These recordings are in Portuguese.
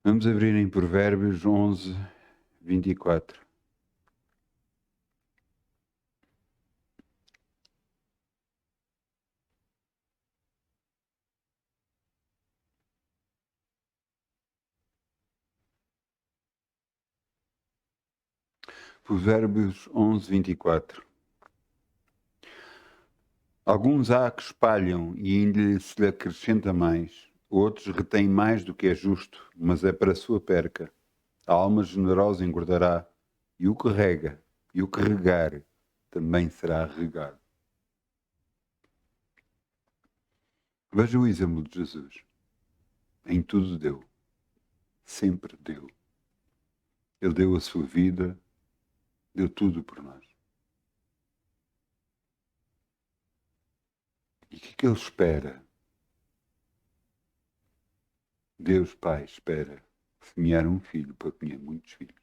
Vamos abrir em Provérbios 11, 24. Provérbios 11, 24. Alguns há que espalham e ainda se lhe acrescenta mais. Outros retêm mais do que é justo, mas é para a sua perca. A alma generosa engordará, e o que rega, e o que regar, também será regado. Veja o exemplo de Jesus. Em tudo deu. Sempre deu. Ele deu a sua vida, deu tudo por nós. E o que ele espera? Deus Pai espera semear um filho para colher muitos filhos.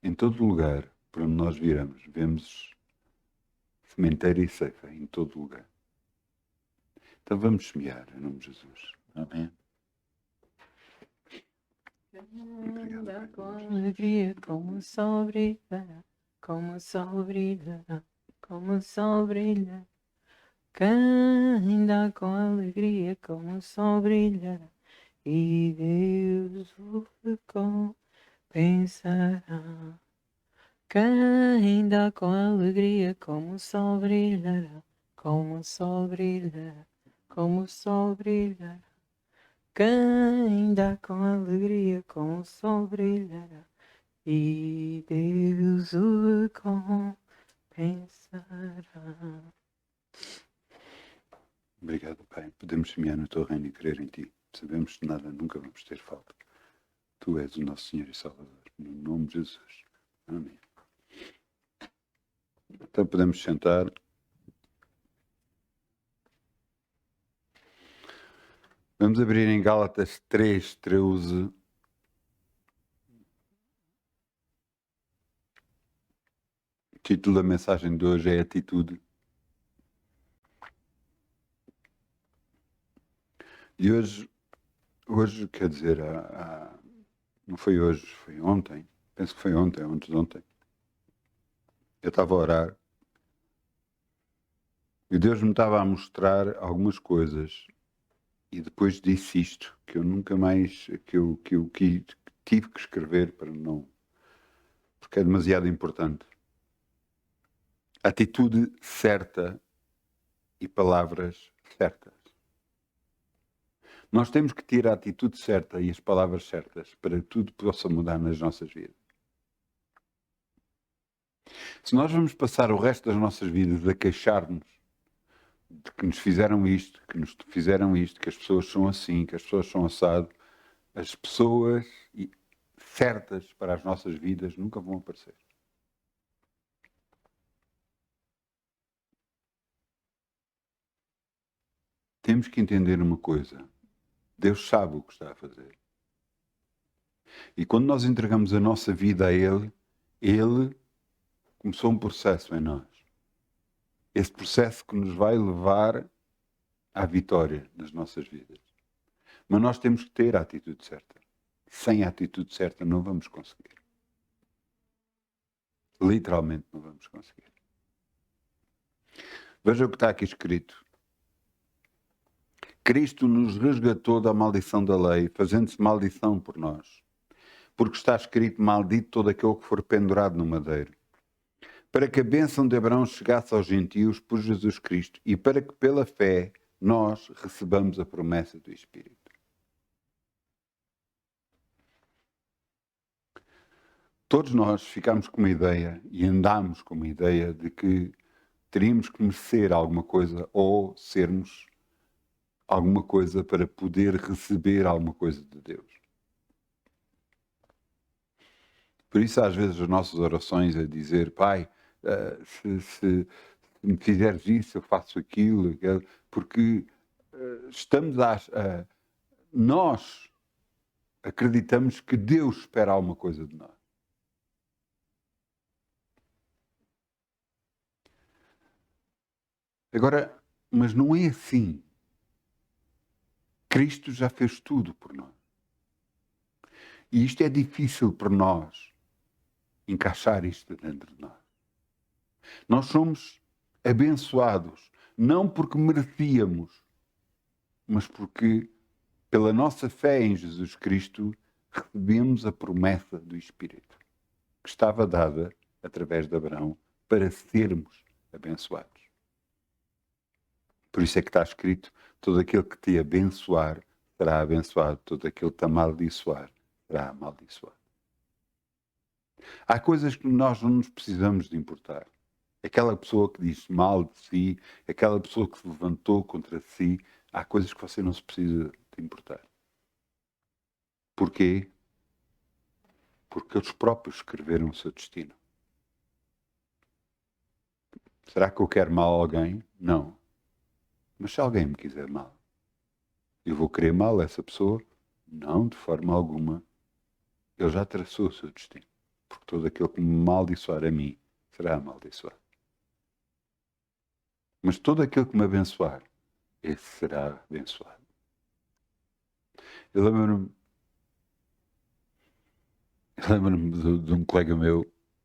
Em todo lugar para onde nós viramos, vemos sementeira e ceifa, em todo lugar. Então vamos semear, em nome de Jesus. Amém. Anda com alegria, como o sol brilha, como o sol brilha, como o sol brilha. Quem dá com alegria, como o sol brilha, e Deus o recompensará. Quem dá com alegria, como o sol brilhará, como o sol brilha, como o sol brilhará. Quem dá com alegria, com o sol brilhará, e Deus o recompensará. Obrigado, Pai. Podemos semear no teu reino e crer em ti. Sabemos que nada, nunca vamos ter falta. Tu és o nosso Senhor e Salvador. No nome de Jesus. Amém. Então podemos sentar. Vamos abrir em Gálatas 3, 13. O título da mensagem de hoje é Atitude. E hoje quer dizer, não foi hoje, foi ontem. Penso que foi ontem, antes de ontem. Eu estava a orar e Deus me estava a mostrar algumas coisas e depois disse isto, que eu nunca mais, que tive que escrever para não, porque é demasiado importante. Atitude certa e palavras certas. Nós temos que ter a atitude certa e as palavras certas para que tudo possa mudar nas nossas vidas. Se nós vamos passar o resto das nossas vidas a queixar-nos de que nos fizeram isto, que nos fizeram isto, que as pessoas são assim, que as pessoas são assado, as pessoas certas para as nossas vidas nunca vão aparecer. Temos que entender uma coisa. Deus sabe o que está a fazer. E quando nós entregamos a nossa vida a Ele, Ele começou um processo em nós. Esse processo que nos vai levar à vitória nas nossas vidas. Mas nós temos que ter a atitude certa. Sem a atitude certa não vamos conseguir. Literalmente não vamos conseguir. Veja o que está aqui escrito. Cristo nos resgatou da maldição da lei, fazendo-se maldição por nós. Porque está escrito, maldito todo aquele que for pendurado no madeiro. Para que a bênção de Abraão chegasse aos gentios por Jesus Cristo e para que pela fé nós recebamos a promessa do Espírito. Todos nós ficámos com uma ideia e andámos com uma ideia de que teríamos que merecer alguma coisa ou sermos alguma coisa para poder receber alguma coisa de Deus. Por isso, às vezes, as nossas orações é dizer, Pai, se me fizeres isso, eu faço aquilo, porque estamos nós acreditamos que Deus espera alguma coisa de nós. Agora, mas não é assim. Cristo já fez tudo por nós. E isto é difícil para nós encaixar isto dentro de nós. Nós somos abençoados, não porque merecíamos, mas porque, pela nossa fé em Jesus Cristo, recebemos a promessa do Espírito, que estava dada através de Abraão para sermos abençoados. Por isso é que está escrito: todo aquele que te abençoar será abençoado, todo aquele que te amaldiçoar será amaldiçoado. Há coisas que nós não nos precisamos de importar. Aquela pessoa que diz mal de si, aquela pessoa que se levantou contra si, há coisas que você não se precisa de importar. Porquê? Porque eles próprios escreveram o seu destino. Será que eu quero mal a alguém? Não. Mas se alguém me quiser mal, eu vou querer mal a essa pessoa? Não, de forma alguma. Ele já traçou o seu destino. Porque todo aquele que me amaldiçoar a mim será amaldiçoado. Mas todo aquele que me abençoar, esse será abençoado. Eu lembro-me de um colega meu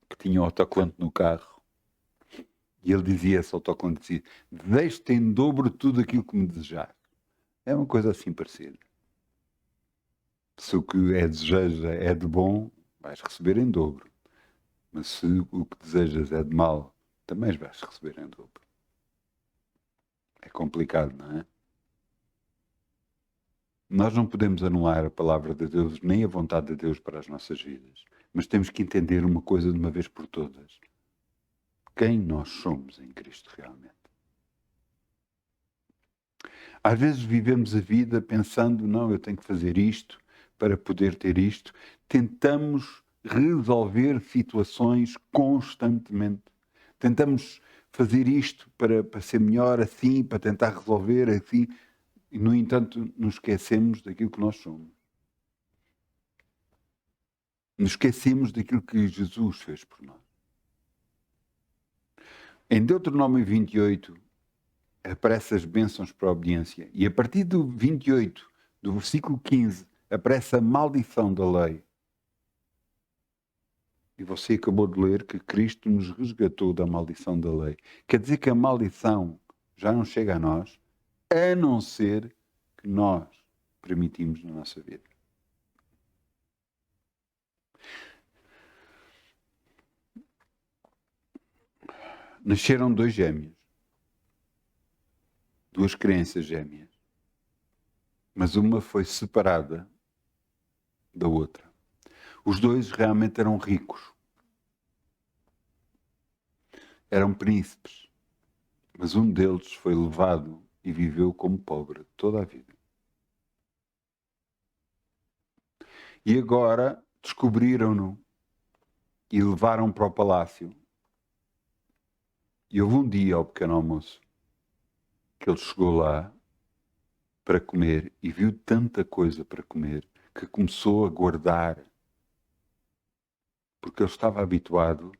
que tinha um autocolante no carro e ele dizia, esse autocolante dizia: deixe-te em dobro tudo aquilo que me desejar. É uma coisa assim parecida. Se o que desejas é de bom, vais receber em dobro. Mas se o que desejas é de mal, também vais receber em dobro. É complicado, não é? Nós não podemos anular a palavra de Deus, nem a vontade de Deus para as nossas vidas. Mas temos que entender uma coisa de uma vez por todas: quem nós somos em Cristo realmente. Às vezes vivemos a vida pensando: não, eu tenho que fazer isto para poder ter isto. Tentamos resolver situações constantemente. Tentamos fazer isto para ser melhor assim, para tentar resolver assim. E, no entanto, nos esquecemos daquilo que nós somos. Nos esquecemos daquilo que Jesus fez por nós. Em Deuteronômio 28, aparecem as bênçãos para a obediência. E a partir do 28, do versículo 15, aparece a maldição da lei. E você acabou de ler que Cristo nos resgatou da maldição da lei. Quer dizer que a maldição já não chega a nós, a não ser que nós permitimos na nossa vida. Nasceram dois gêmeos. Duas crianças gêmeas. Mas uma foi separada da outra. Os dois realmente eram ricos. Eram príncipes. Mas um deles foi levado e viveu como pobre toda a vida. E agora descobriram-no e levaram para o palácio. E houve um dia ao pequeno almoço que ele chegou lá para comer e viu tanta coisa para comer que começou a guardar. Porque ele estava habituado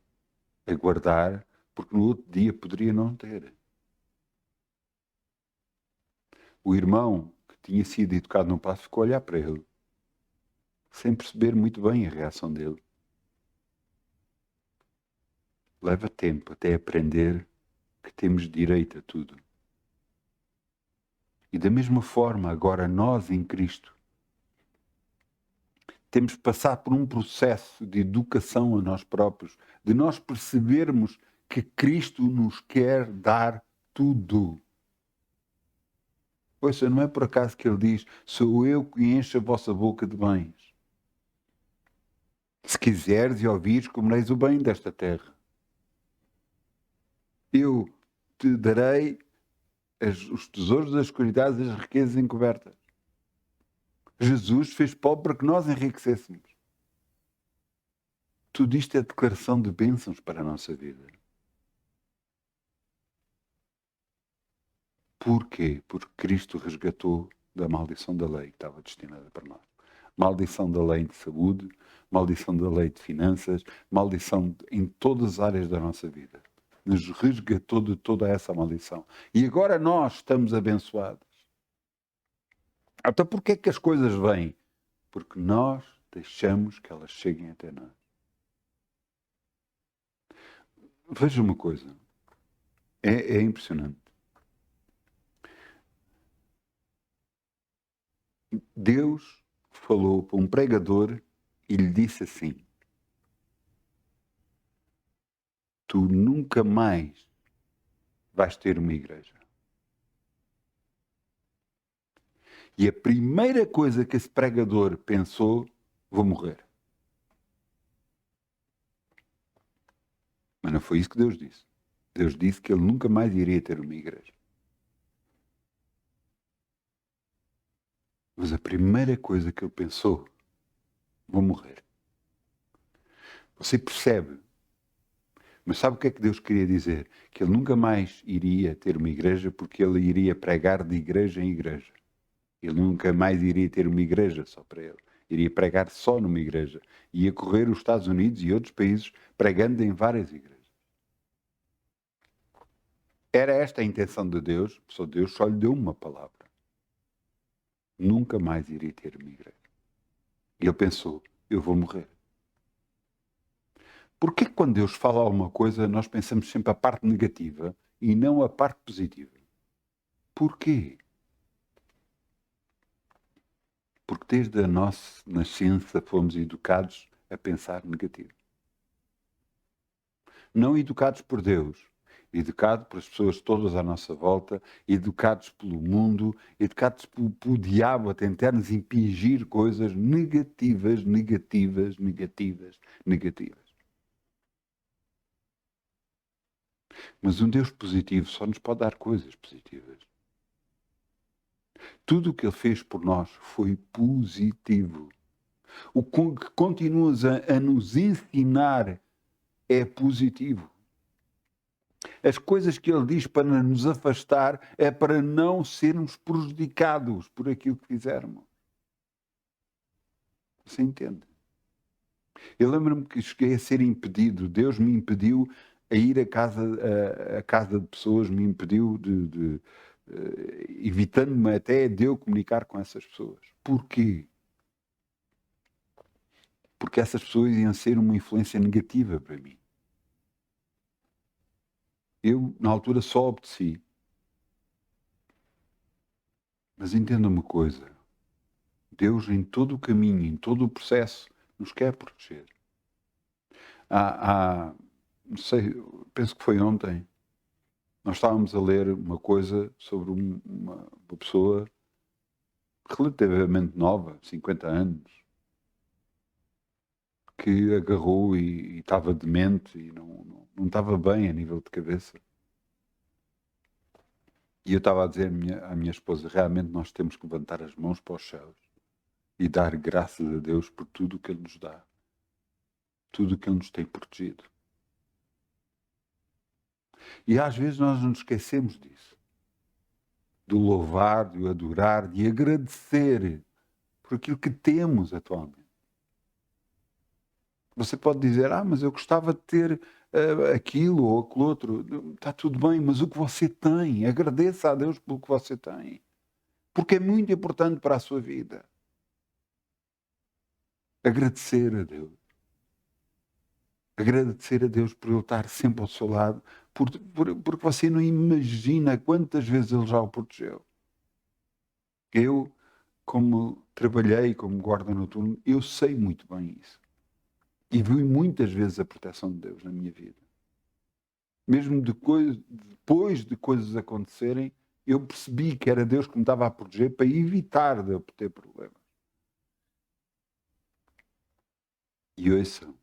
a guardar, porque no outro dia poderia não ter. O irmão, que tinha sido educado no passo, ficou a olhar para ele, sem perceber muito bem a reação dele. Leva tempo até aprender que temos direito a tudo. E da mesma forma, agora nós em Cristo, temos de passar por um processo de educação a nós próprios, de nós percebermos que Cristo nos quer dar tudo. Ouça, não é por acaso que ele diz: sou eu que encho a vossa boca de bens. Se quiseres e ouvires, comereis o bem desta terra. Eu te darei os tesouros das escuridades e as riquezas encobertas. Jesus fez pobre para que nós enriquecêssemos. Tudo isto é declaração de bênçãos para a nossa vida. Porquê? Porque Cristo resgatou da maldição da lei que estava destinada para nós. Maldição da lei de saúde, maldição da lei de finanças, maldição em todas as áreas da nossa vida. Nos resgatou de toda essa maldição. E agora nós estamos abençoados. Até porque é que as coisas vêm? Porque nós deixamos que elas cheguem até nós. Veja uma coisa. É impressionante. Deus falou para um pregador e lhe disse assim: tu nunca mais vais ter uma igreja. E a primeira coisa que esse pregador pensou: vou morrer. Mas não foi isso que Deus disse. Deus disse que ele nunca mais iria ter uma igreja. Mas a primeira coisa que ele pensou: vou morrer. Você percebe? Mas sabe o que é que Deus queria dizer? Que ele nunca mais iria ter uma igreja porque ele iria pregar de igreja em igreja. Ele nunca mais iria ter uma igreja só para ele. Iria pregar só numa igreja. Ia correr os Estados Unidos e outros países pregando em várias igrejas. Era esta a intenção de Deus, só Deus só lhe deu uma palavra. Nunca mais iria ter uma igreja. E ele pensou: eu vou morrer. Porquê que quando Deus fala alguma coisa nós pensamos sempre a parte negativa e não a parte positiva? Porquê? Porque desde a nossa nascença fomos educados a pensar negativo. Não educados por Deus, educados pelas pessoas todas à nossa volta, educados pelo mundo, educados pelo diabo a tentar nos impingir coisas negativas, negativas, negativas, negativas. Mas um Deus positivo só nos pode dar coisas positivas. Tudo o que Ele fez por nós foi positivo. O que continuas a nos ensinar é positivo. As coisas que Ele diz para nos afastar é para não sermos prejudicados por aquilo que fizermos. Você entende? Eu lembro-me que cheguei a ser impedido. Deus me impediu a ir a casa de pessoas, me impediu evitando-me até de eu comunicar com essas pessoas. Porquê? Porque essas pessoas iam ser uma influência negativa para mim. Eu, na altura, só obedeci. Mas entenda uma coisa. Deus, em todo o caminho, em todo o processo, nos quer proteger. Não sei, penso que foi ontem, nós estávamos a ler uma coisa sobre uma pessoa relativamente nova, 50 anos, que agarrou e estava demente e não estava bem a nível de cabeça. E eu estava a dizer à minha esposa: realmente nós temos que levantar as mãos para os céus e dar graças a Deus por tudo o que Ele nos dá, tudo o que Ele nos tem protegido. E às vezes nós não nos esquecemos disso. De louvar, de o adorar, de agradecer por aquilo que temos atualmente. Você pode dizer: mas eu gostava de ter aquilo ou aquilo outro. Está tudo bem, mas o que você tem, agradeça a Deus pelo que você tem. Porque é muito importante para a sua vida. Agradecer a Deus. Agradecer a Deus por Ele estar sempre ao seu lado, porque você não imagina quantas vezes Ele já o protegeu. Eu, como trabalhei como guarda noturno, eu sei muito bem isso. E vi muitas vezes a proteção de Deus na minha vida. Mesmo depois de coisas acontecerem, eu percebi que era Deus que me estava a proteger para evitar de eu ter problemas. E ouçam,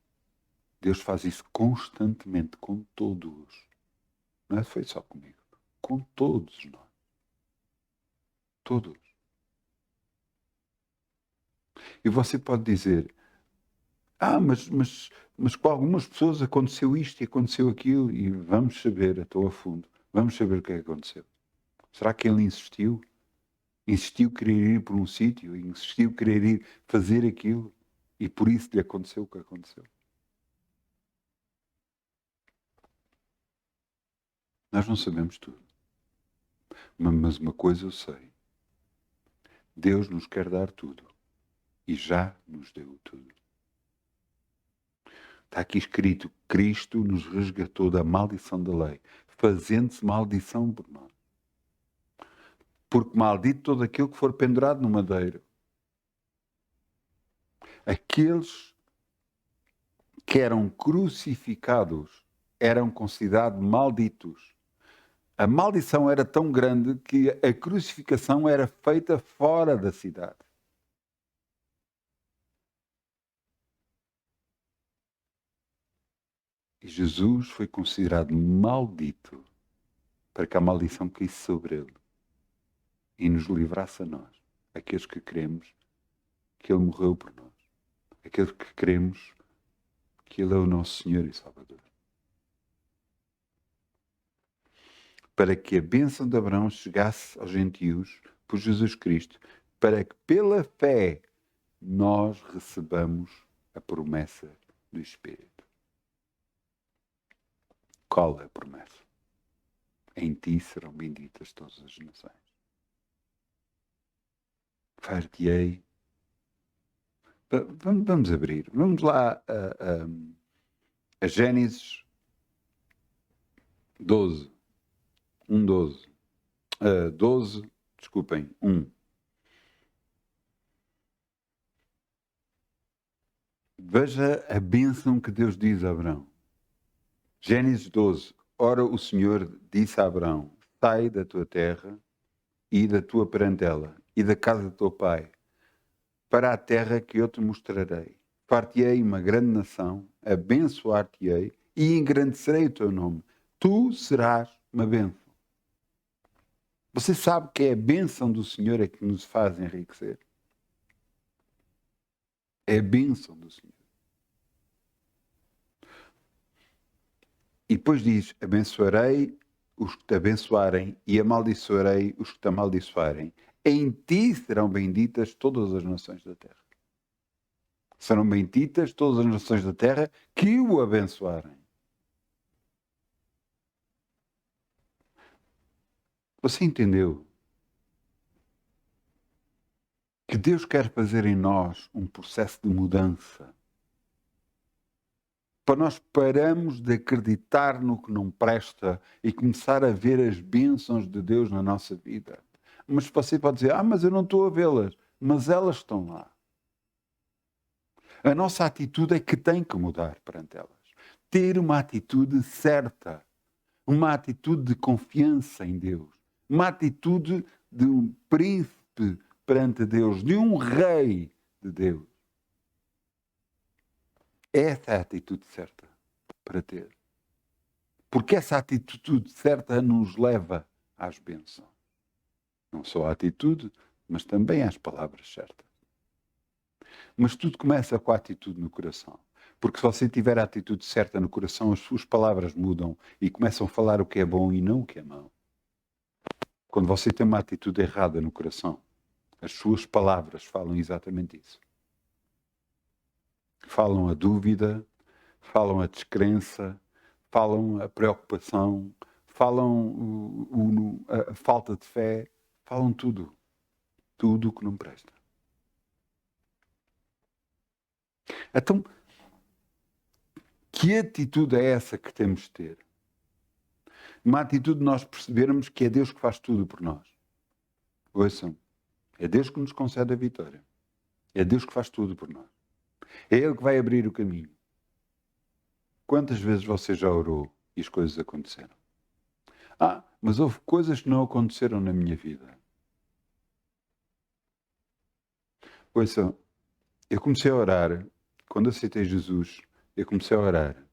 Deus faz isso constantemente com todos. Não foi só comigo. Com todos nós. Todos. E você pode dizer: mas com algumas pessoas aconteceu isto e aconteceu aquilo, e vamos saber, estou a fundo, vamos saber o que é que aconteceu. Será que ele insistiu? Insistiu querer ir por um sítio, insistiu querer ir fazer aquilo, e por isso lhe aconteceu o que aconteceu? Nós não sabemos tudo. Mas uma coisa eu sei. Deus nos quer dar tudo. E já nos deu tudo. Está aqui escrito, Cristo nos resgatou da maldição da lei, fazendo-se maldição por nós. Porque maldito todo aquele que for pendurado no madeiro. Aqueles que eram crucificados eram considerados malditos. A maldição era tão grande que a crucificação era feita fora da cidade. E Jesus foi considerado maldito para que a maldição caísse sobre ele e nos livrasse a nós, aqueles que queremos que ele morreu por nós, aqueles que queremos que ele é o nosso Senhor e Salvador. Para que a bênção de Abraão chegasse aos gentios por Jesus Cristo, para que pela fé nós recebamos a promessa do Espírito. Qual é a promessa? Em ti serão benditas todas as nações. Far-te-ei. Vamos abrir. Vamos lá a Gênesis 12. 1:12. 12, desculpem, 1. Veja a bênção que Deus diz a Abraão. Gênesis 12. Ora, o Senhor disse a Abraão, sai da tua terra e da tua parentela e da casa do teu pai, para a terra que eu te mostrarei. Far-te-ei uma grande nação, abençoar-te-ei e engrandecerei o teu nome. Tu serás uma bênção. Você sabe que é a bênção do Senhor é que nos faz enriquecer? É a bênção do Senhor. E depois diz, abençoarei os que te abençoarem e amaldiçoarei os que te amaldiçoarem. Em ti serão benditas todas as nações da terra. Serão benditas todas as nações da terra que o abençoarem. Você entendeu? Que Deus quer fazer em nós um processo de mudança. Para nós pararmos de acreditar no que não presta e começar a ver as bênçãos de Deus na nossa vida. Mas você pode dizer, mas eu não estou a vê-las. Mas elas estão lá. A nossa atitude é que tem que mudar perante elas. Ter uma atitude certa. Uma atitude de confiança em Deus. Uma atitude de um príncipe perante Deus. De um rei de Deus. Essa é a atitude certa para ter. Porque essa atitude certa nos leva às bênçãos. Não só a atitude, mas também às palavras certas. Mas tudo começa com a atitude no coração. Porque se você tiver a atitude certa no coração, as suas palavras mudam e começam a falar o que é bom e não o que é mau. Quando você tem uma atitude errada no coração, as suas palavras falam exatamente isso. Falam a dúvida, falam a descrença, falam a preocupação, falam a falta de fé, falam tudo. Tudo o que não presta. Então, que atitude é essa que temos de ter? Uma atitude de nós percebermos que é Deus que faz tudo por nós. Ouçam, é Deus que nos concede a vitória. É Deus que faz tudo por nós. É Ele que vai abrir o caminho. Quantas vezes você já orou e as coisas aconteceram? Mas houve coisas que não aconteceram na minha vida. Ouçam, eu comecei a orar, quando aceitei Jesus, eu comecei a orar.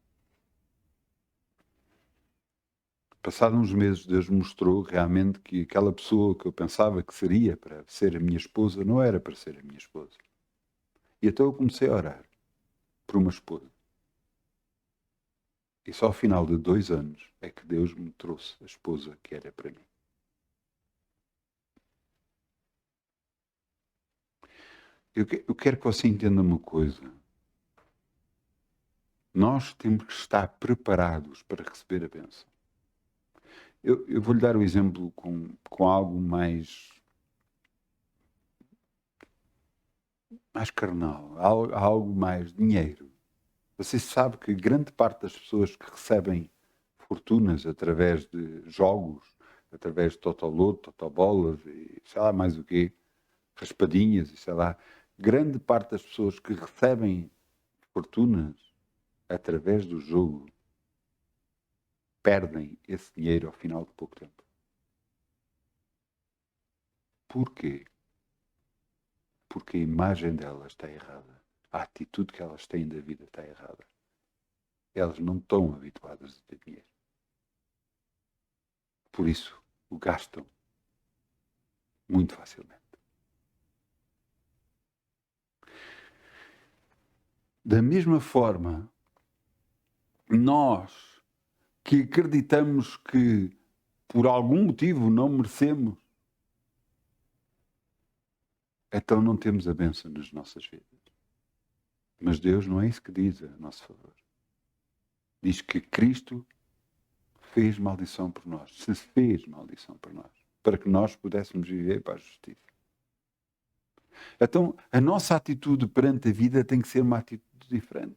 Passados uns meses, Deus mostrou realmente que aquela pessoa que eu pensava que seria para ser a minha esposa, não era para ser a minha esposa. E então eu comecei a orar por uma esposa. E só ao final de 2 anos é que Deus me trouxe a esposa que era para mim. Eu quero que você entenda uma coisa. Nós temos que estar preparados para receber a bênção. Eu vou-lhe dar o exemplo com algo mais mais carnal, algo mais dinheiro. Você sabe que grande parte das pessoas que recebem fortunas através de jogos, através de totoloto, totobolas e sei lá mais o quê, raspadinhas e sei lá, grande parte das pessoas que recebem fortunas através do jogo perdem esse dinheiro ao final de pouco tempo. Porquê? Porque a imagem delas está errada. A atitude que elas têm da vida está errada. Elas não estão habituadas a ter dinheiro. Por isso, o gastam muito facilmente. Da mesma forma, nós que acreditamos que por algum motivo não merecemos, então não temos a bênção nas nossas vidas. Mas Deus não é isso que diz a nosso favor. Diz que Cristo fez maldição por nós, se fez maldição por nós, para que nós pudéssemos viver para a justiça. Então, a nossa atitude perante a vida tem que ser uma atitude diferente.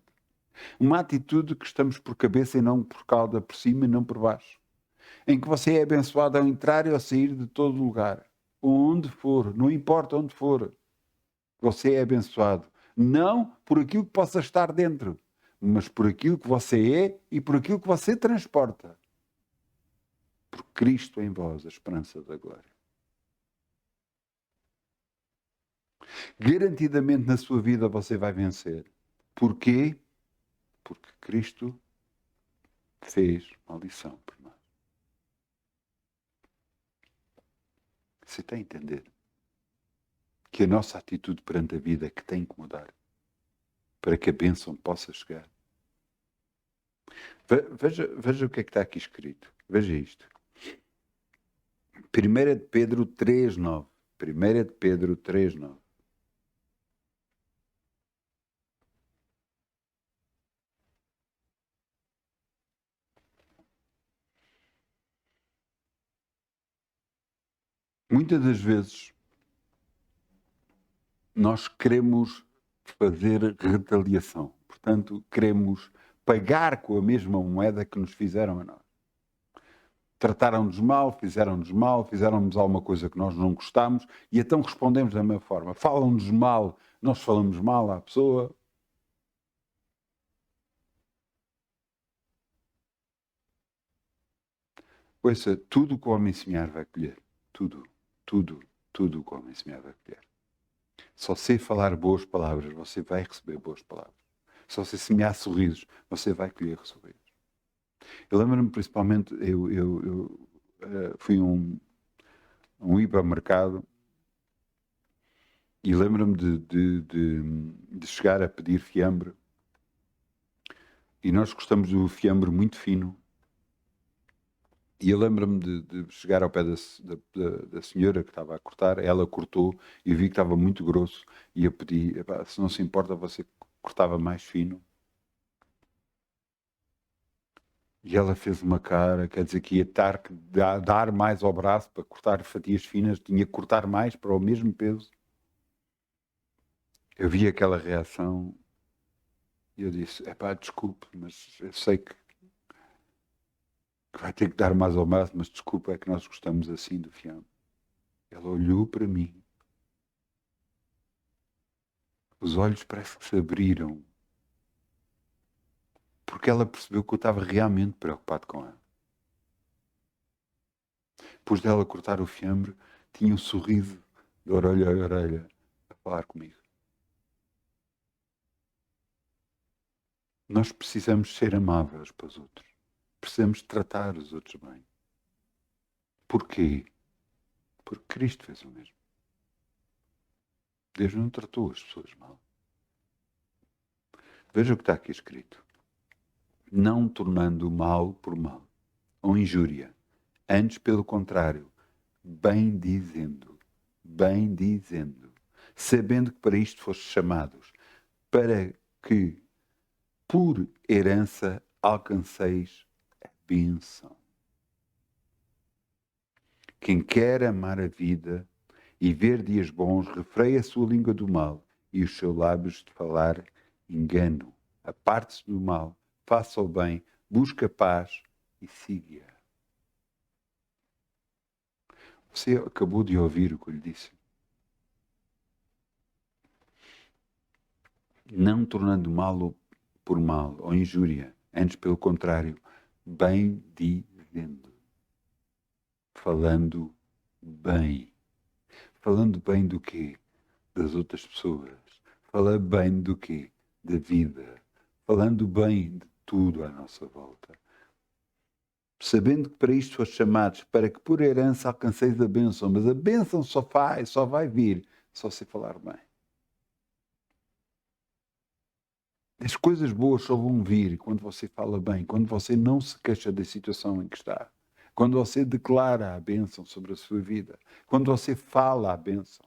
Uma atitude que estamos por cabeça e não por cauda, por cima e não por baixo. Em que você é abençoado ao entrar e ao sair de todo lugar. Onde for, não importa onde for. Você é abençoado. Não por aquilo que possa estar dentro, mas por aquilo que você é e por aquilo que você transporta. Por Cristo em vós, a esperança da glória. Garantidamente na sua vida você vai vencer. Porquê? Porque Cristo fez maldição por nós. Você está a entender? Que a nossa atitude perante a vida é que tem que mudar para que a bênção possa chegar. Veja o que é que está aqui escrito. Veja isto. 1 de Pedro 3,9. 1 de Pedro 3,9. Muitas das vezes nós queremos fazer retaliação. Portanto, queremos pagar com a mesma moeda que nos fizeram a nós. Trataram-nos mal, fizeram-nos alguma coisa que nós não gostamos e então respondemos da mesma forma. Falam-nos mal, nós falamos mal à pessoa. Ouça, tudo o que o homem semear vai colher. Tudo o que o homem semear vai colher. Só sei falar boas palavras, você vai receber boas palavras. Só se semear sorrisos, você vai colher sorrisos. Eu lembro-me principalmente, eu fui um hipermercado e lembro-me de chegar a pedir fiambre e nós gostamos do fiambre muito fino e eu lembro-me de chegar ao pé da senhora que estava a cortar, ela cortou e eu vi que estava muito grosso e eu pedi, se não se importa você cortava mais fino. E ela fez uma cara, quer dizer que ia dar mais ao braço para cortar fatias finas, tinha que cortar mais para o mesmo peso. Eu vi aquela reação e eu disse, desculpe, mas eu sei que vai ter que dar mais ao braço, mas desculpe, é que nós gostamos assim do fiambre. Ela olhou para mim. Os olhos parece que se abriram. Porque ela percebeu que eu estava realmente preocupado com ela. Depois dela cortar o fiambre, tinha um sorriso de orelha a orelha a falar comigo. Nós precisamos ser amáveis para os outros. Precisamos tratar os outros bem. Porquê? Porque Cristo fez o mesmo. Deus não tratou as pessoas mal. Veja o que está aqui escrito. Não tornando mal por mal, ou injúria. Antes, pelo contrário, bem dizendo, sabendo que para isto fostes chamados, para que, por herança, alcanceis a bênção. Quem quer amar a vida e ver dias bons, refreia a sua língua do mal e os seus lábios de falar engano. Aparte-se do mal, faça o bem, busque a paz e siga. Você acabou de ouvir o que eu lhe disse. Não tornando mal por mal ou injúria, antes pelo contrário, bem dizendo, falando bem. Falando bem do quê? Das outras pessoas. Falando bem do quê? Da vida. Falando bem de tudo à nossa volta. Sabendo que para isto foste chamados, para que por herança alcanceis a bênção. Mas a bênção só vai vir só se falar bem. As coisas boas só vão vir quando você fala bem, quando você não se queixa da situação em que está, quando você declara a bênção sobre a sua vida, quando você fala a bênção.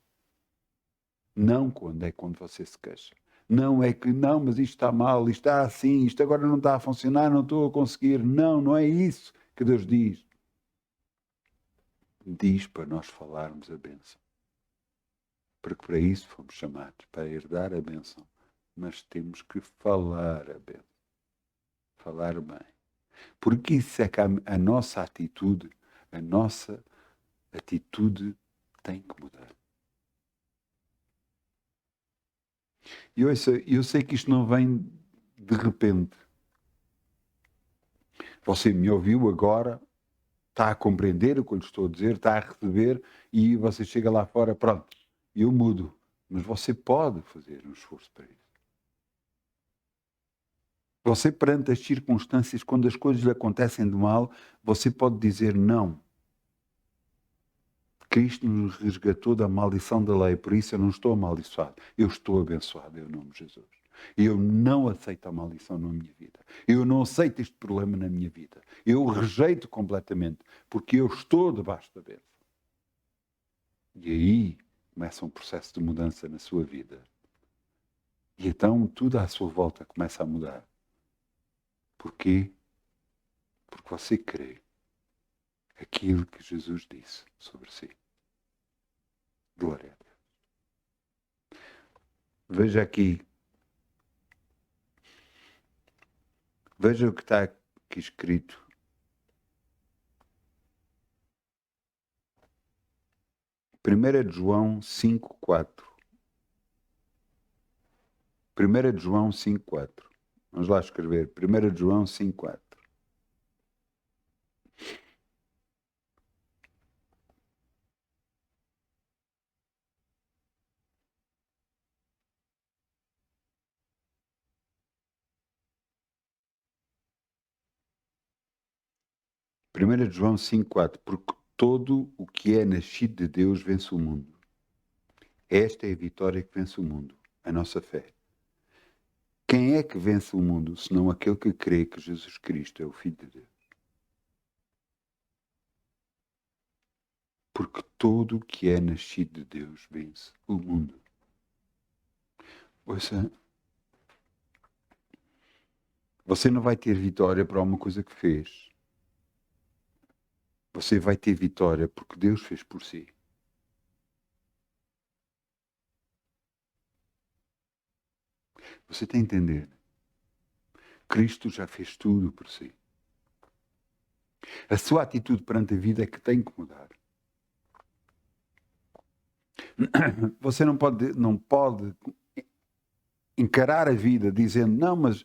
Não quando você se queixa. Não é que, não, mas isto está mal, isto está assim, isto agora não está a funcionar, não estou a conseguir. Não, não é isso que Deus diz. Diz para nós falarmos a bênção. Porque para isso fomos chamados, para herdar a bênção. Mas temos que falar a bênção. Falar bem. Porque isso é que a nossa atitude tem que mudar. E eu sei que isto não vem de repente. Você me ouviu agora, está a compreender o que eu lhe estou a dizer, está a receber e você chega lá fora, pronto, eu mudo. Mas você pode fazer um esforço para isso. Você, perante as circunstâncias, quando as coisas lhe acontecem de mal, você pode dizer não. Cristo nos resgatou da maldição da lei, por isso eu não estou amaldiçoado, eu estou abençoado em nome de Jesus. Eu não aceito a maldição na minha vida. Eu não aceito este problema na minha vida. Eu rejeito completamente, porque eu estou debaixo da bênção. E aí começa um processo de mudança na sua vida. E então tudo à sua volta começa a mudar. Porquê? Porque você crê aquilo que Jesus disse sobre si. Glória a Deus. Veja aqui. Veja o que está aqui escrito. Primeira de João 5:4. 1 de João 5:4. Vamos lá escrever. 1 de João 5:4. Primeira de João 5:4. Porque todo o que é nascido de Deus vence o mundo. Esta é a vitória que vence o mundo, a nossa fé. Quem é que vence o mundo, senão aquele que crê que Jesus Cristo é o Filho de Deus? Porque todo o que é nascido de Deus vence o mundo. Ouça, você não vai ter vitória por alguma coisa que fez. Você vai ter vitória porque Deus fez por si. Você está a entender? Cristo já fez tudo por si. A sua atitude perante a vida é que tem que mudar. Você não pode encarar a vida dizendo, não, mas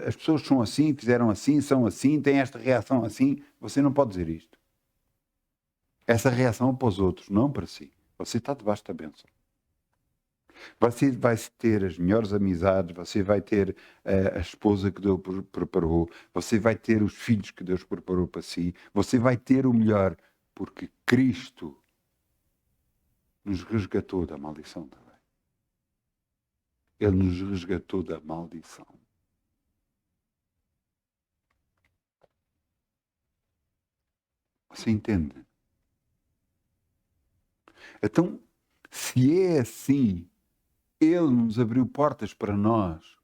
as pessoas são assim, fizeram assim, são assim, têm esta reação assim. Você não pode dizer isto. Essa reação é para os outros, não para si. Você está debaixo da bênção. Você vai ter as melhores amizades, você vai ter a esposa que Deus preparou, você vai ter os filhos que Deus preparou para si, você vai ter o melhor, porque Cristo nos resgatou da maldição também. Ele nos resgatou da maldição. Você entende? Então, se é assim, Ele nos abriu portas para nós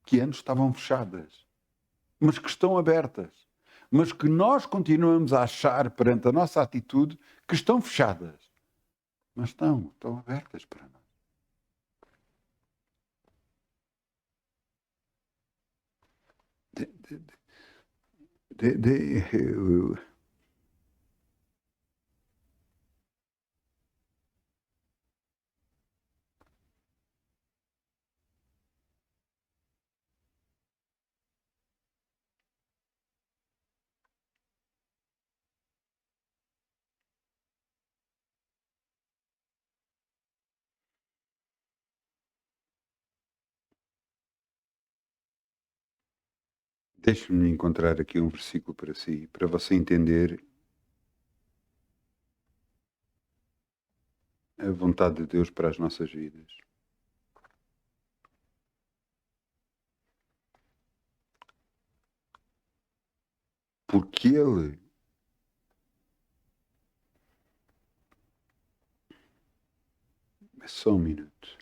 que antes estavam fechadas, mas que estão abertas, mas que nós continuamos a achar perante a nossa atitude que estão fechadas, mas estão abertas para nós. eu- Deixe-me encontrar aqui um versículo para si, para você entender a vontade de Deus para as nossas vidas. Porque Ele é só um minuto.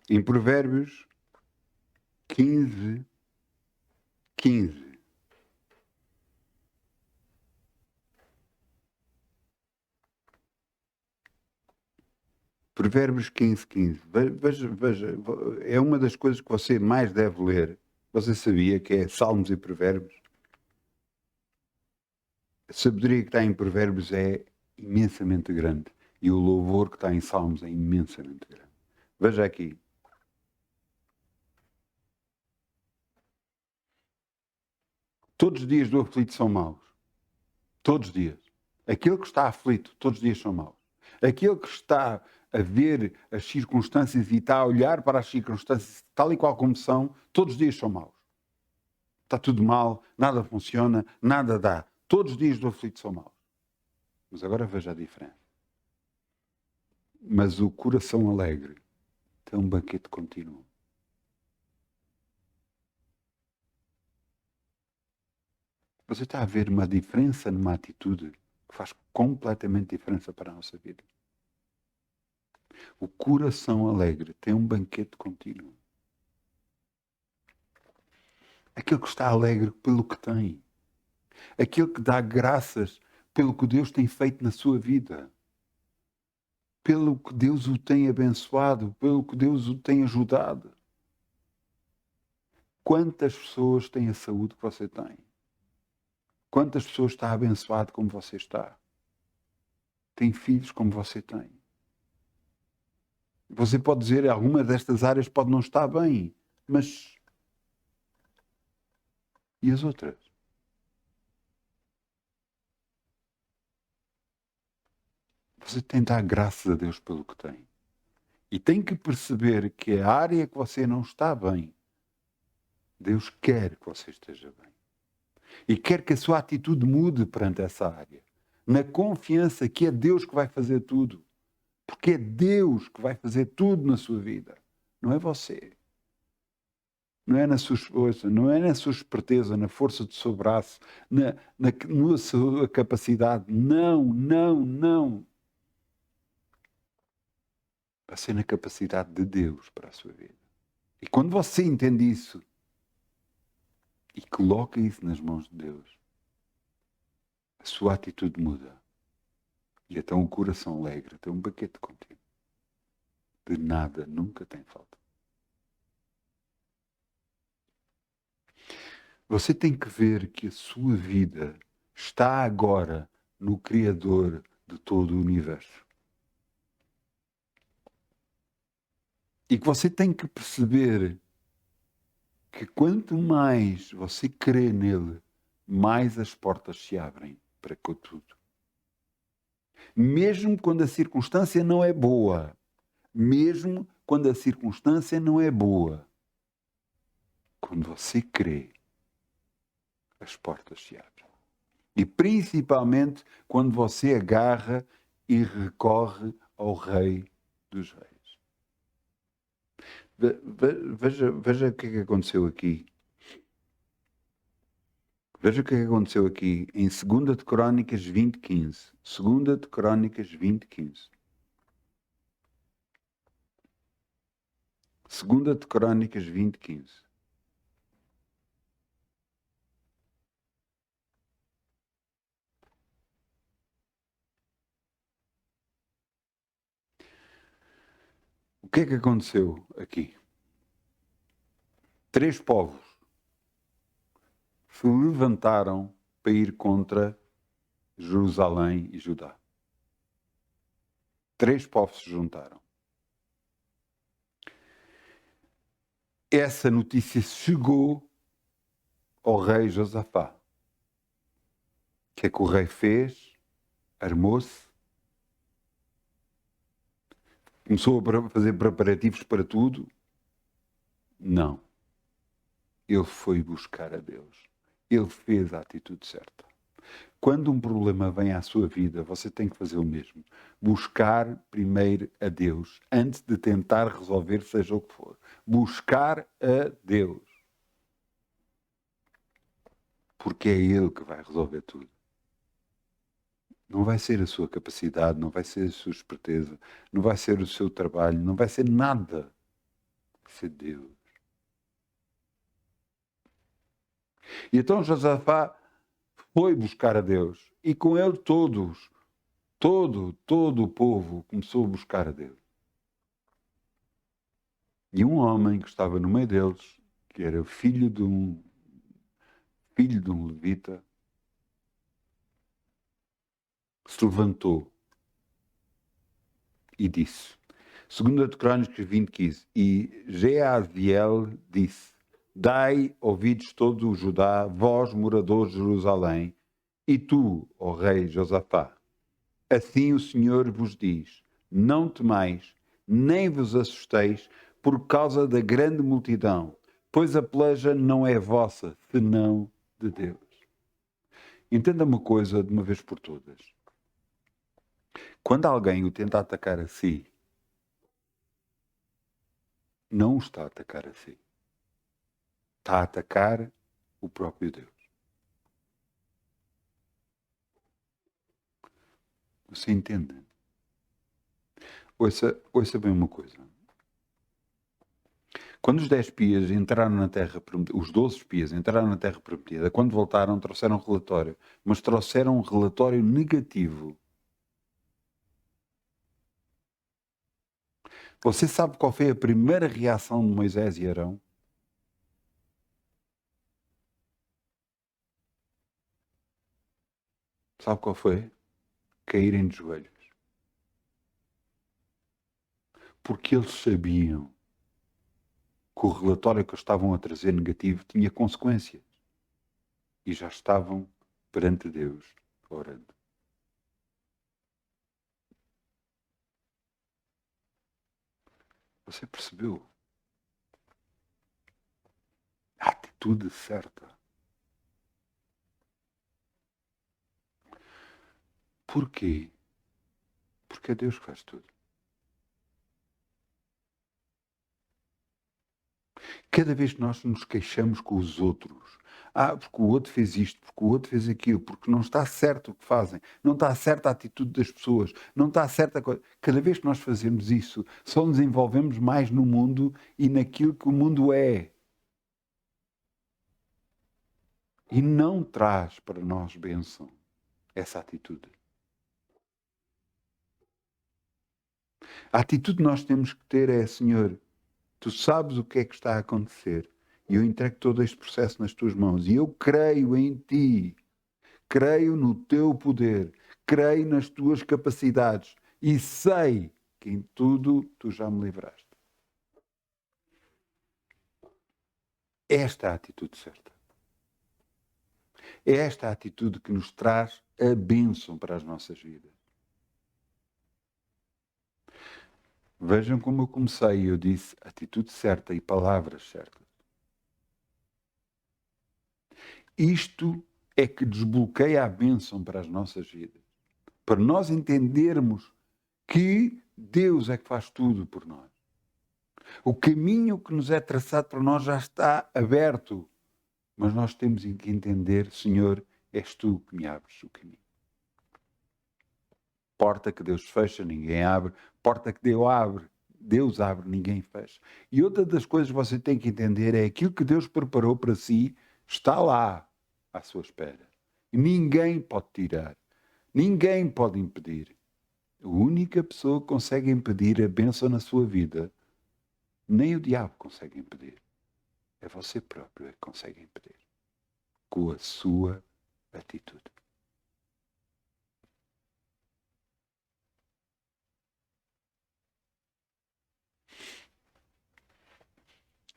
Em Provérbios 15. Provérbios 15. Veja, é uma das coisas que você mais deve ler. Você sabia que é Salmos e Provérbios? A sabedoria que está em Provérbios é imensamente grande. E o louvor que está em Salmos é imensamente grande. Veja aqui. Todos os dias do aflito são maus. Todos os dias. Aquele que está aflito, todos os dias são maus. Aquele que está a ver as circunstâncias e está a olhar para as circunstâncias tal e qual como são, todos os dias são maus. Está tudo mal, nada funciona, nada dá. Todos os dias do aflito são maus. Mas agora veja a diferença. Mas o coração alegre tem um banquete contínuo. Você está a ver uma diferença numa atitude que faz completamente diferença para a nossa vida. O coração alegre tem um banquete contínuo. Aquele que está alegre pelo que tem. Aquele que dá graças pelo que Deus tem feito na sua vida. Pelo que Deus o tem abençoado, pelo que Deus o tem ajudado. Quantas pessoas têm a saúde que você tem? Quantas pessoas está abençoado como você está? Tem filhos como você tem? Você pode dizer, alguma destas áreas pode não estar bem, mas e as outras? Você tem de dar graças a Deus pelo que tem. E tem que perceber que a área que você não está bem, Deus quer que você esteja bem. E quer que a sua atitude mude perante essa área. Na confiança que é Deus que vai fazer tudo. Porque é Deus que vai fazer tudo na sua vida. Não é você. Não é na sua força, não é na sua esperteza, na força do seu braço, na sua capacidade. Não. Vai ser na capacidade de Deus para a sua vida. E quando você entende isso e coloca isso nas mãos de Deus, a sua atitude muda. E então o coração alegre tem um banquete contínuo. De nada, nunca tem falta. Você tem que ver que a sua vida está agora no Criador de todo o universo. E que você tem que perceber que quanto mais você crê nele, mais as portas se abrem para com tudo. Mesmo quando a circunstância não é boa. Mesmo quando a circunstância não é boa. Quando você crê, as portas se abrem. E principalmente quando você agarra e recorre ao Rei dos Reis. Veja o que é que aconteceu aqui. Veja o que é que aconteceu aqui em 2 de Crónicas 20:15. 2 de Crónicas 20:15. 2 de Crónicas 20:15. que é que aconteceu aqui? 3 povos se levantaram para ir contra Jerusalém e Judá. 3 povos se juntaram. Essa notícia chegou ao rei Josafá. O que é que o rei fez? Armou-se, começou a fazer preparativos para tudo? Não. Ele foi buscar a Deus. Ele fez a atitude certa. Quando um problema vem à sua vida, você tem que fazer o mesmo. Buscar primeiro a Deus, antes de tentar resolver seja o que for. Buscar a Deus. Porque é Ele que vai resolver tudo. Não vai ser a sua capacidade, não vai ser a sua esperteza, não vai ser o seu trabalho, não vai ser nada. Vai ser Deus. E então Josafá foi buscar a Deus. E com ele todo o povo começou a buscar a Deus. E um homem que estava no meio deles, que era filho de um levita, se levantou e disse, 2 de Crônicas 20:15, e Jeaziel disse, dai ouvidos todo o Judá, vós moradores de Jerusalém, e tu, ó rei Josafá, assim o Senhor vos diz, não temais, nem vos assusteis por causa da grande multidão, pois a peleja não é vossa, senão de Deus. Entenda uma coisa de uma vez por todas. Quando alguém o tenta atacar a si, não o está a atacar a si. Está a atacar o próprio Deus. Você entende? Ouça bem uma coisa. Quando os 10 espias entraram na Terra Prometida, os 12 espias entraram na Terra Prometida, quando voltaram trouxeram um relatório, mas trouxeram um relatório negativo. Você sabe qual foi a primeira reação de Moisés e Arão? Sabe qual foi? Caírem de joelhos. Porque eles sabiam que o relatório que eles estavam a trazer negativo tinha consequências. E já estavam perante Deus orando. Você percebeu? A atitude certa. Porquê? Porque é Deus que faz tudo. Cada vez que nós nos queixamos com os outros, porque o outro fez isto, porque o outro fez aquilo, porque não está certo o que fazem, não está certa a atitude das pessoas, não está certa a coisa. Cada vez que nós fazemos isso, só nos envolvemos mais no mundo e naquilo que o mundo é. E não traz para nós bênção essa atitude. A atitude que nós temos que ter é, Senhor, tu sabes o que é que está a acontecer e eu entrego todo este processo nas tuas mãos e eu creio em ti, creio no teu poder, creio nas tuas capacidades e sei que em tudo tu já me livraste. Esta é a atitude certa. É esta a atitude que nos traz a bênção para as nossas vidas. Vejam como eu comecei, eu disse atitude certa e palavras certas. Isto é que desbloqueia a bênção para as nossas vidas. Para nós entendermos que Deus é que faz tudo por nós. O caminho que nos é traçado para nós já está aberto. Mas nós temos que entender, Senhor, és tu que me abres o caminho. Porta que Deus fecha, ninguém abre. Porta que Deus abre, ninguém fecha. E outra das coisas que você tem que entender é aquilo que Deus preparou para si está lá à sua espera. E ninguém pode tirar. Ninguém pode impedir. A única pessoa que consegue impedir a bênção na sua vida Nem o diabo consegue impedir. É você próprio que consegue impedir. Com a sua atitude.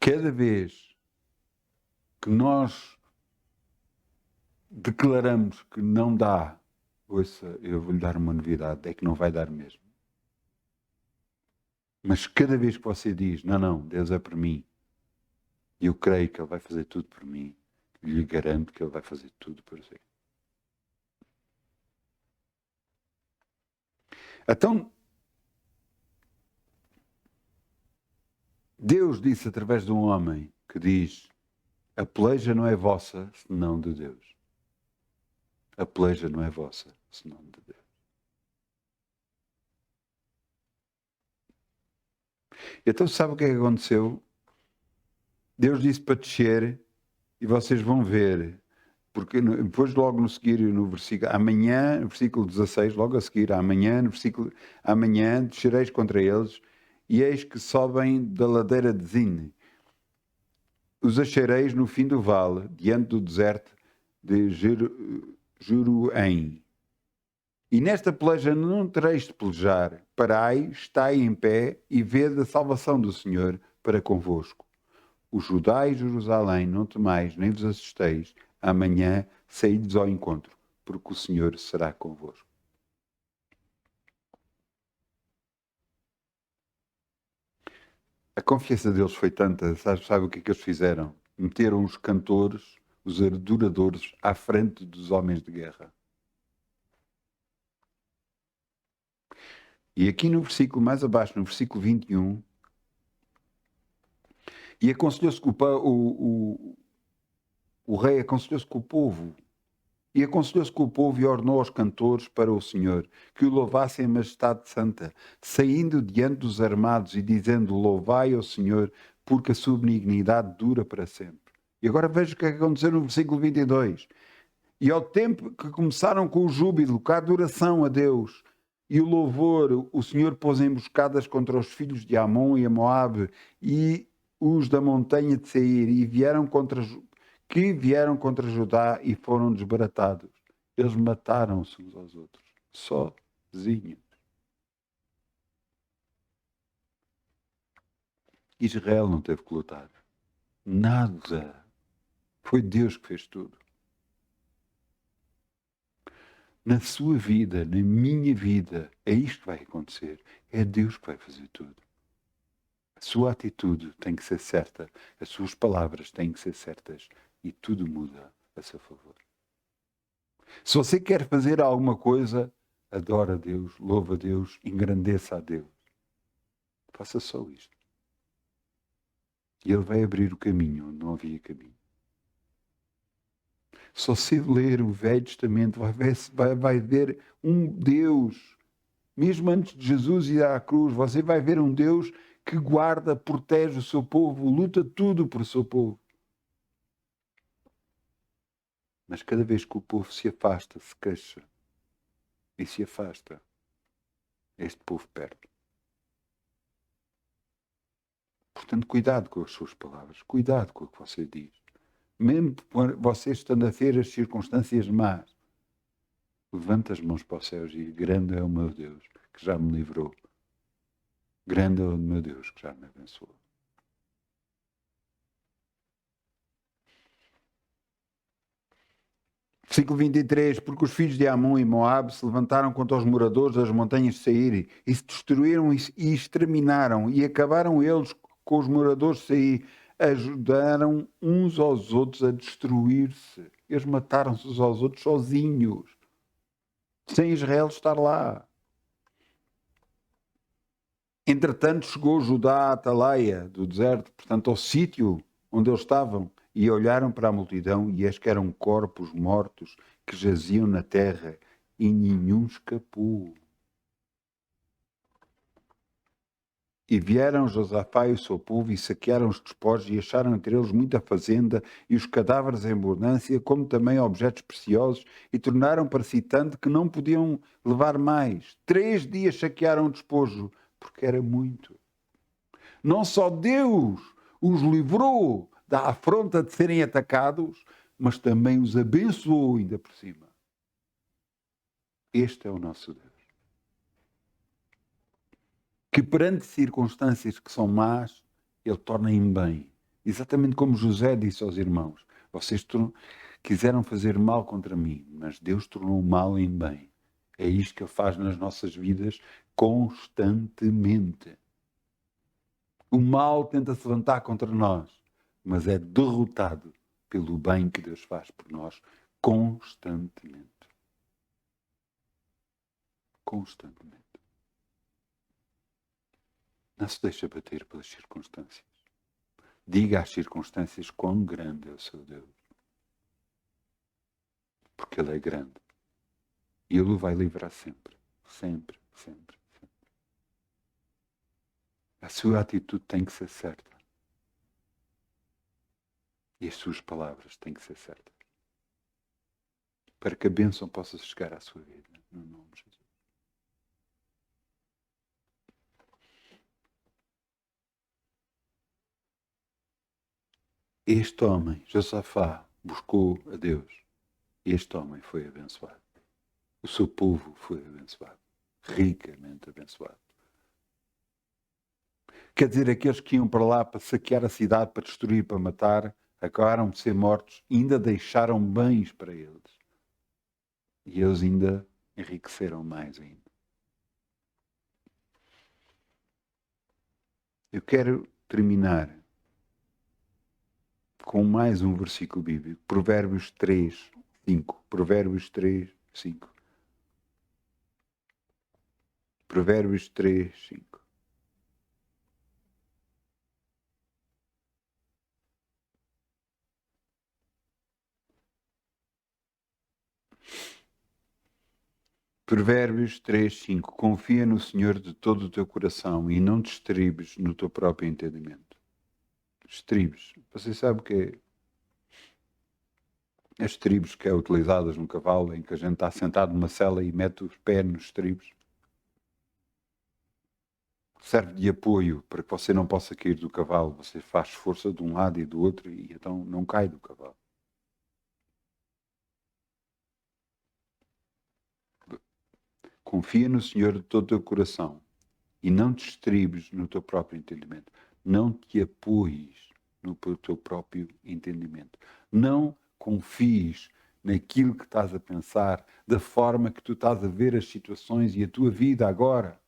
Cada vez que nós declaramos que não dá, ouça, eu vou-lhe dar uma novidade, é que não vai dar mesmo. Mas cada vez que você diz, não, Deus é por mim, e eu creio que Ele vai fazer tudo por mim, lhe garanto que Ele vai fazer tudo por você. Então, Deus disse através de um homem que diz, a peleja não é vossa, senão de Deus. A peleja não é vossa, senão de Deus. Então sabe o que é que aconteceu? Deus disse para descer e vocês vão ver, porque depois logo no seguir, no versículo, amanhã, no versículo 16, logo a seguir, amanhã, no versículo, amanhã descereis contra eles e eis que sobem da ladeira de Zine. Os achareis no fim do vale, diante do deserto de Juruém. E nesta peleja não tereis de pelejar. Parai, estai em pé e vede a salvação do Senhor para convosco. O Judá e Jerusalém, não temais, nem vos assusteis. Amanhã saídes ao encontro, porque o Senhor será convosco. A confiança deles foi tanta, sabe o que é que eles fizeram? Meteram os cantores, os adoradores, à frente dos homens de guerra. E aqui no versículo mais abaixo, no versículo 21, e aconselhou-se que o rei aconselhou-se com o povo, e aconselhou-se com o povo e ordenou aos cantores para o Senhor, que o louvassem em majestade santa, saindo diante dos armados e dizendo, louvai ao Senhor, porque a sua benignidade dura para sempre. E agora veja o que aconteceu no versículo 22. E ao tempo que começaram com o júbilo, com a adoração a Deus, e o louvor, o Senhor pôs emboscadas contra os filhos de Amon e a Moabe, e os da montanha de Seir, e vieram contra Judá e foram desbaratados. Eles mataram-se uns aos outros, sozinhos. Israel não teve que lutar. Nada. Foi Deus que fez tudo. Na sua vida, na minha vida, é isto que vai acontecer. É Deus que vai fazer tudo. A sua atitude tem que ser certa, as suas palavras têm que ser certas e tudo muda a seu favor. Se você quer fazer alguma coisa, adora a Deus, louva a Deus, engrandeça a Deus. Faça só isto. E Ele vai abrir o caminho onde não havia caminho. Só se ler o Velho Testamento vai ver um Deus, mesmo antes de Jesus ir à cruz, você vai ver um Deus que guarda, protege o seu povo, luta tudo por o seu povo. Mas cada vez que o povo se afasta, se queixa e se afasta, este povo perde. Portanto, cuidado com as suas palavras, cuidado com o que você diz. Mesmo você estando a ver as circunstâncias más, levanta as mãos para os céus e grande é o meu Deus que já me livrou. Grande é o meu Deus que já me abençoou. Versículo 23, porque os filhos de Amon e Moabe se levantaram contra os moradores das montanhas de Seir e se destruíram e exterminaram e acabaram eles com os moradores de Seir, ajudaram uns aos outros a destruir-se. Eles mataram-se uns aos outros sozinhos, sem Israel estar lá. Entretanto, chegou Judá à Atalaia do deserto, portanto, ao sítio onde eles estavam, e olharam para a multidão, e eis que eram corpos mortos que jaziam na terra, e nenhum escapou. E vieram Josafá e o seu povo, e saquearam os despojos, e acharam entre eles muita fazenda, e os cadáveres em abundância, como também objetos preciosos, e tornaram para si tanto que não podiam levar mais. 3 dias saquearam o despojo, porque era muito. Não só Deus os livrou da afronta de serem atacados, mas também os abençoou ainda por cima. Este é o nosso Deus. Que perante circunstâncias que são más, Ele torna em bem. Exatamente como José disse aos irmãos: vocês quiseram fazer mal contra mim, mas Deus tornou o mal em bem. É isto que Ele faz nas nossas vidas constantemente. O mal tenta se levantar contra nós, mas é derrotado pelo bem que Deus faz por nós constantemente. Constantemente. Não se deixa bater pelas circunstâncias. Diga às circunstâncias quão grande é o seu Deus. Porque Ele é grande. E Ele o vai livrar sempre. Sempre, sempre, sempre. A sua atitude tem que ser certa. E as suas palavras têm que ser certas. Para que a bênção possa chegar à sua vida. No nome de Jesus. Este homem, Josafá, buscou a Deus. Este homem foi abençoado. O seu povo foi abençoado. Ricamente abençoado. Quer dizer, aqueles que iam para lá para saquear a cidade, para destruir, para matar, acabaram de ser mortos e ainda deixaram bens para eles. E eles ainda enriqueceram mais ainda. Eu quero terminar com mais um versículo bíblico. Provérbios 3, 5. Provérbios 3, 5. Provérbios 3, 5. Provérbios 3, 5. Confia no Senhor de todo o teu coração e não te estribes no teu próprio entendimento. Estribes. Você sabe o que é? As estribos que é utilizadas no cavalo, em que a gente está sentado numa cela e mete os pés nos estribos. Serve de apoio para que você não possa cair do cavalo. Você faz força de um lado e do outro e então não cai do cavalo. Confia no Senhor de todo o teu coração e não te estribes no teu próprio entendimento. Não te apoies no teu próprio entendimento. Não confies naquilo que estás a pensar, da forma que tu estás a ver as situações e a tua vida agora.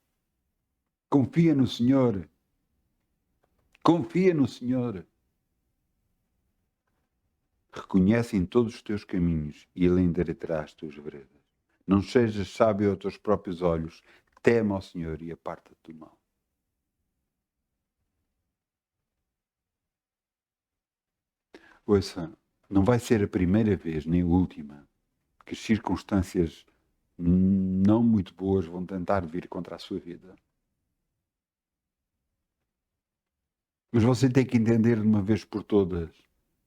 Confia no Senhor. Confia no Senhor. Reconhece em todos os teus caminhos e Ele endireitará as tuas veredas. Não sejas sábio aos teus próprios olhos. Teme ao Senhor e aparta-te do mal. Ouça, não vai ser a primeira vez, nem a última, que as circunstâncias não muito boas vão tentar vir contra a sua vida. Mas você tem que entender de uma vez por todas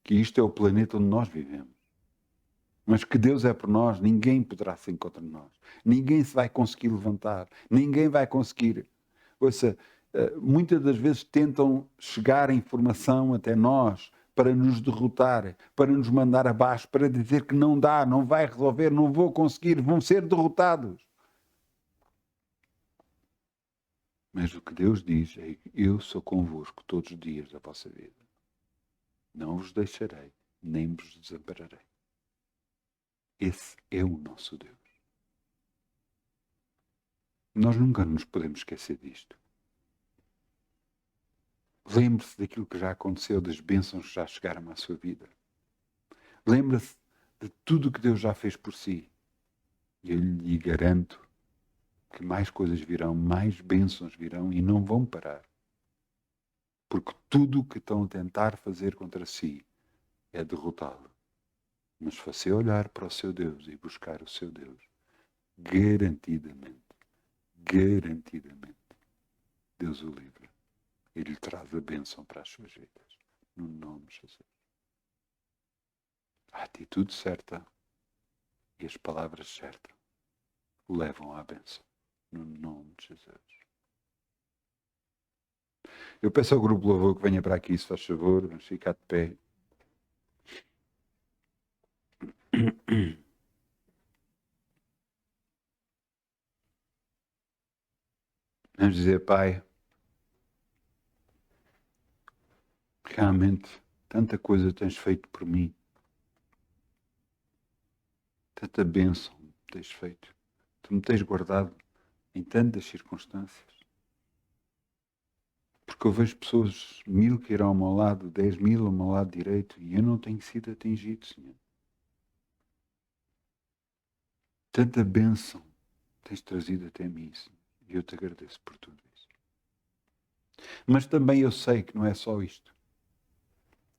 que isto é o planeta onde nós vivemos. Mas que Deus é por nós, ninguém poderá ser contra nós. Ninguém se vai conseguir levantar. Ninguém vai conseguir. Ouça, muitas das vezes tentam chegar a informação até nós para nos derrotar, para nos mandar abaixo, para dizer que não dá, não vai resolver, não vou conseguir, vão ser derrotados. Mas o que Deus diz é: eu sou convosco todos os dias da vossa vida. Não vos deixarei, nem vos desampararei. Esse é o nosso Deus. Nós nunca nos podemos esquecer disto. Lembre-se daquilo que já aconteceu, das bênçãos que já chegaram à sua vida. Lembre-se de tudo o que Deus já fez por si. E eu lhe garanto que mais coisas virão, mais bênçãos virão e não vão parar. Porque tudo o que estão a tentar fazer contra si é derrotá-lo. Mas se você olhar para o seu Deus e buscar o seu Deus, garantidamente, Deus o livra. Ele lhe traz a bênção para as suas vidas. No nome de Jesus. A atitude certa e as palavras certas o levam à bênção. No nome de Jesus. Eu peço ao grupo Louvor que venha para aqui, se faz favor, vamos ficar de pé. Vamos dizer, Pai, realmente tanta coisa tens feito por mim, tanta bênção tens feito, tu me tens guardado em tantas circunstâncias. Porque eu vejo pessoas, 1000 que irão ao meu lado, 10.000 ao meu lado direito, e eu não tenho sido atingido, Senhor. Tanta bênção tens trazido até mim, Senhor, e eu te agradeço por tudo isso. Mas também eu sei que não é só isto,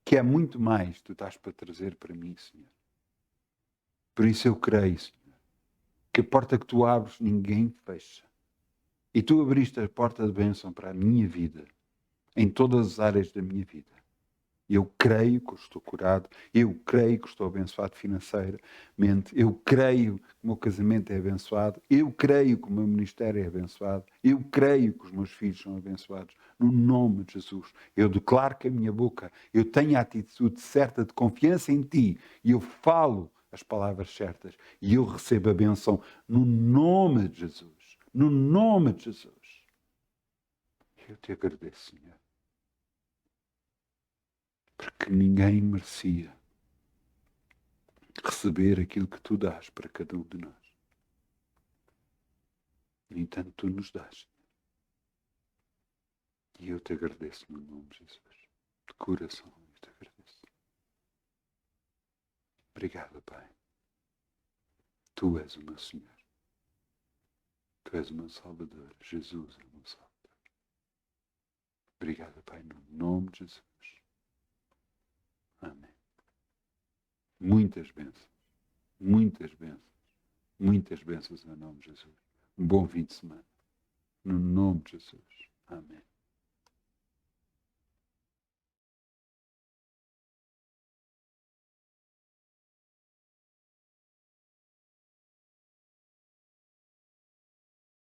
que é muito mais que tu estás para trazer para mim, Senhor. Por isso eu creio, Senhor, que a porta que tu abres, ninguém fecha. E tu abriste a porta de bênção para a minha vida, em todas as áreas da minha vida. Eu creio que eu estou curado, eu creio que estou abençoado financeiramente, eu creio que o meu casamento é abençoado, eu creio que o meu ministério é abençoado, eu creio que os meus filhos são abençoados, no nome de Jesus. Eu declaro que a minha boca, eu tenho a atitude certa de confiança em Ti, e eu falo as palavras certas, e eu recebo a benção no nome de Jesus. No nome de Jesus. Eu te agradeço, Senhor. Porque ninguém merecia receber aquilo que tu dás para cada um de nós. No entanto, tu nos dás. E eu te agradeço no nome de Jesus. De coração, eu te agradeço. Obrigado, Pai. Tu és o meu Senhor. Tu és o meu Salvador. Jesus é o meu Salvador. Obrigado, Pai, no nome de Jesus. Amém. Muitas bênçãos. Muitas bênçãos. Muitas bênçãos em nome de Jesus. Um bom fim de semana. No nome de Jesus. Amém.